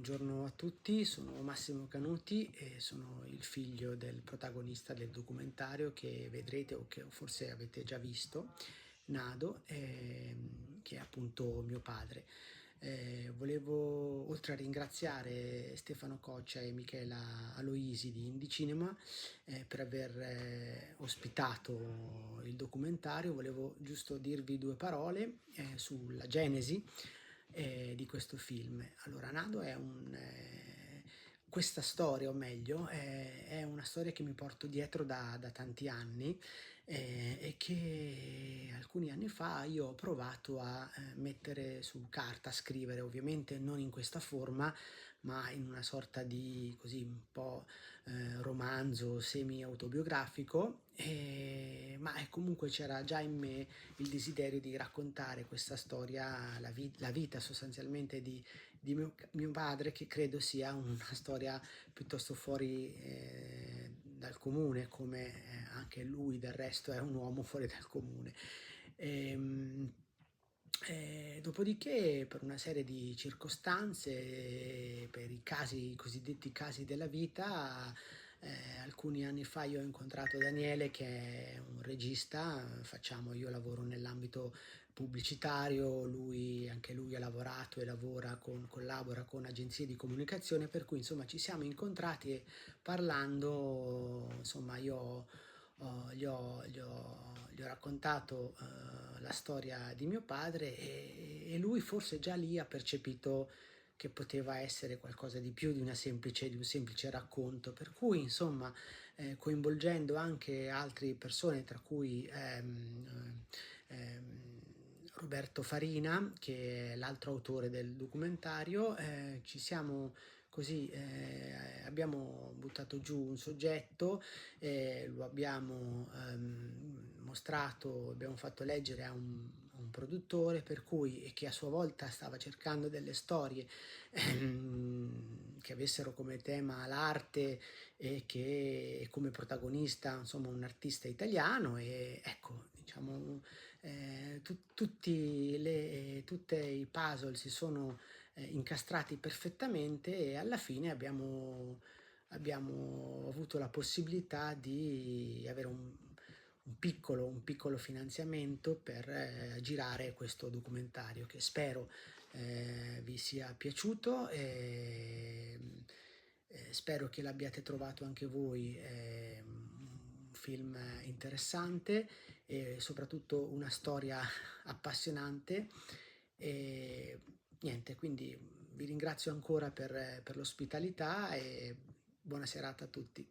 Buongiorno a tutti, sono Massimo Canuti e sono il figlio del protagonista del documentario che vedrete o che forse avete già visto, Nado, che è appunto mio padre. Volevo, oltre a ringraziare Stefano Coccia e Michela Aloisi di Indie Cinema per aver ospitato il documentario, volevo giusto dirvi due parole sulla genesi di questo film. Allora, Nado è questa storia, o meglio, è una storia che mi porto dietro da tanti anni e che alcuni anni fa io ho provato a mettere su carta, a scrivere, ovviamente non in questa forma, ma in una sorta di così un po' romanzo semi-autobiografico, ma comunque c'era già in me il desiderio di raccontare questa storia, la vita sostanzialmente di mio padre, che credo sia una storia piuttosto fuori dal comune, come anche lui del resto è un uomo fuori dal comune. Ehm, Dopodiché, per una serie di circostanze, per i cosiddetti casi della vita, alcuni anni fa io ho incontrato Daniele, che è un regista, io lavoro nell'ambito pubblicitario, anche lui ha lavorato e collabora con agenzie di comunicazione, per cui insomma ci siamo incontrati e parlando, insomma gli ho raccontato la storia di mio padre e lui forse già lì ha percepito che poteva essere qualcosa di più di un semplice racconto, per cui insomma coinvolgendo anche altre persone, tra cui Roberto Farina, che è l'altro autore del documentario, ci siamo così, abbiamo buttato giù un soggetto, lo abbiamo mostrato, abbiamo fatto leggere a un produttore, per cui, e che a sua volta stava cercando delle storie che avessero come tema l'arte e che come protagonista insomma un artista italiano, e ecco, diciamo, tutti i puzzle si sono incastrati perfettamente e alla fine abbiamo avuto la possibilità di avere un piccolo finanziamento per girare questo documentario, che spero vi sia piaciuto e spero che l'abbiate trovato anche voi un film interessante e soprattutto una storia appassionante. E niente, quindi vi ringrazio ancora per l'ospitalità e buona serata a tutti.